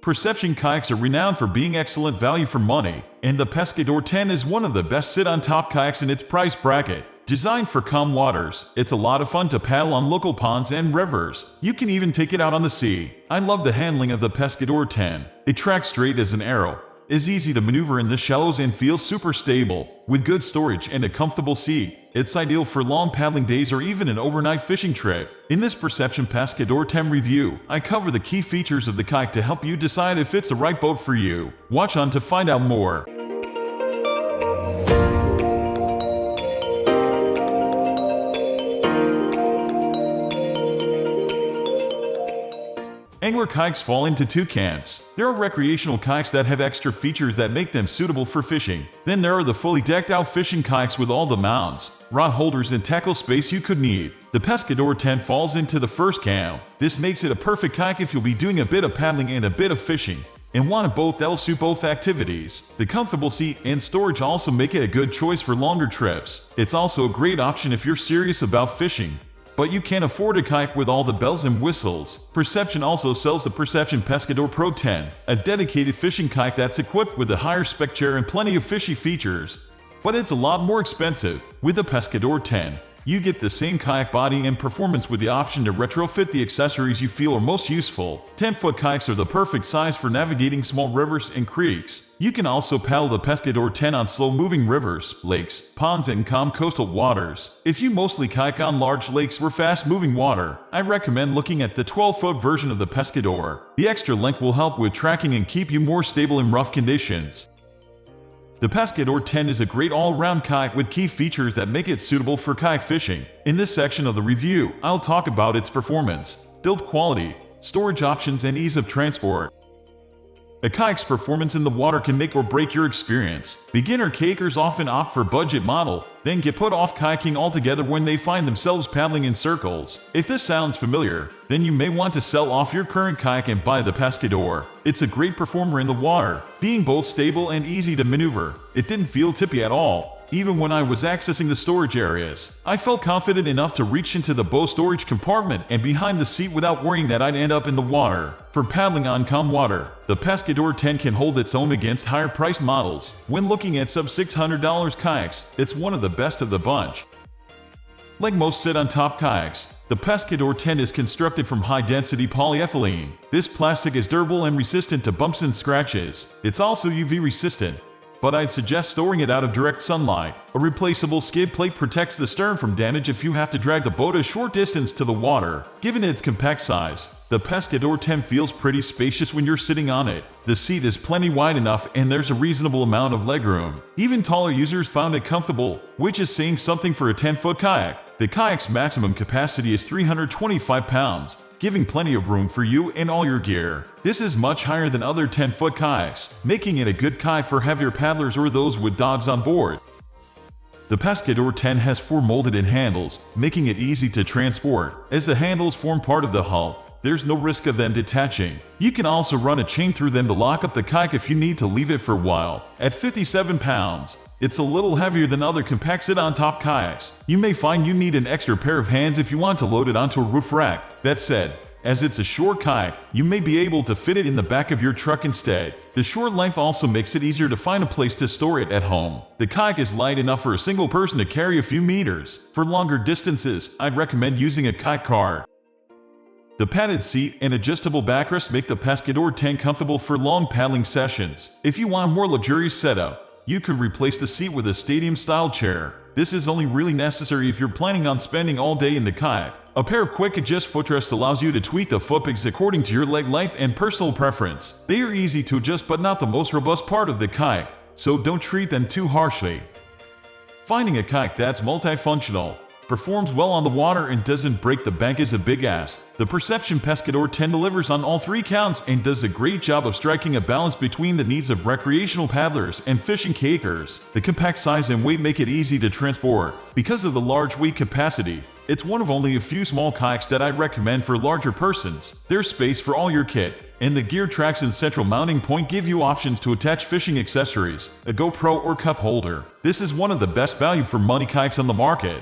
Perception kayaks are renowned for being excellent value for money, and the Pescador 10 is one of the best sit-on-top kayaks in its price bracket. Designed for calm waters, it's a lot of fun to paddle on local ponds and rivers. You can even take it out on the sea. I love the handling of the Pescador 10. It tracks straight as an arrow, is easy to maneuver in the shallows and feels super stable. With good storage and a comfortable seat, it's ideal for long paddling days or even an overnight fishing trip. In this Perception Pescador 10 review, I cover the key features of the kayak to help you decide if it's the right boat for you. Watch on to find out more. Angler kayaks fall into two camps. There are recreational kayaks that have extra features that make them suitable for fishing. Then there are the fully decked out fishing kayaks with all the mounts, rod holders and tackle space you could need. The Pescador 10 falls into the first camp. This makes it a perfect kayak if you'll be doing a bit of paddling and a bit of fishing, and want a boat that'll suit both activities. The comfortable seat and storage also make it a good choice for longer trips. It's also a great option if you're serious about fishing, but you can't afford a kayak with all the bells and whistles. Perception also sells the Perception Pescador Pro 10, a dedicated fishing kayak that's equipped with a higher spec chair and plenty of fishy features. But it's a lot more expensive. With the Pescador 10, you get the same kayak body and performance with the option to retrofit the accessories you feel are most useful. 10-foot kayaks are the perfect size for navigating small rivers and creeks. You can also paddle the Pescador 10 on slow-moving rivers, lakes, ponds, and calm coastal waters. If you mostly kayak on large lakes or fast-moving water, I recommend looking at the 12-foot version of the Pescador. The extra length will help with tracking and keep you more stable in rough conditions. The Pescador 10 is a great all-around kayak with key features that make it suitable for kayak fishing. In this section of the review, I'll talk about its performance, build quality, storage options, and ease of transport. A kayak's performance in the water can make or break your experience. Beginner kayakers often opt for a budget model, then get put off kayaking altogether when they find themselves paddling in circles. If this sounds familiar, then you may want to sell off your current kayak and buy the Pescador. It's a great performer in the water, being both stable and easy to maneuver. It didn't feel tippy at all. Even when I was accessing the storage areas, I felt confident enough to reach into the bow storage compartment and behind the seat without worrying that I'd end up in the water. For paddling on calm water, the Pescador 10 can hold its own against higher-priced models. When looking at sub-$600 kayaks, it's one of the best of the bunch. Like most sit-on-top kayaks, the Pescador 10 is constructed from high-density polyethylene. This plastic is durable and resistant to bumps and scratches. It's also UV-resistant, but I'd suggest storing it out of direct sunlight. A replaceable skid plate protects the stern from damage if you have to drag the boat a short distance to the water. Given its compact size, the Pescador 10 feels pretty spacious when you're sitting on it. The seat is plenty wide enough and there's a reasonable amount of legroom. Even taller users found it comfortable, which is saying something for a 10-foot kayak. The kayak's maximum capacity is 325 pounds, giving plenty of room for you and all your gear. This is much higher than other 10-foot kayaks, making it a good kayak for heavier paddlers or those with dogs on board. The Pescador 10 has 4 molded-in handles, making it easy to transport. As the handles form part of the hull, there's no risk of them detaching. You can also run a chain through them to lock up the kayak if you need to leave it for a while. At 57 pounds, it's a little heavier than other compact sit-on-top kayaks. You may find you need an extra pair of hands if you want to load it onto a roof rack. That said, as it's a short kayak, you may be able to fit it in the back of your truck instead. The short length also makes it easier to find a place to store it at home. The kayak is light enough for a single person to carry a few meters. For longer distances, I'd recommend using a kayak car. The padded seat and adjustable backrest make the Pescador 10 comfortable for long paddling sessions. If you want a more luxurious setup, you could replace the seat with a stadium-style chair. This is only really necessary if you're planning on spending all day in the kayak. A pair of quick-adjust footrests allows you to tweak the footpegs according to your leg length and personal preference. They are easy to adjust but not the most robust part of the kayak, so don't treat them too harshly. Finding a kayak that's multifunctional, performs well on the water and doesn't break the bank is a big ask. The Perception Pescador 10 delivers on all 3 counts and does a great job of striking a balance between the needs of recreational paddlers and fishing kayakers. The compact size and weight make it easy to transport. Because of the large weight capacity, it's one of only a few small kayaks that I'd recommend for larger persons. There's space for all your kit, and the gear tracks and central mounting point give you options to attach fishing accessories, a GoPro or cup holder. This is one of the best value for money kayaks on the market.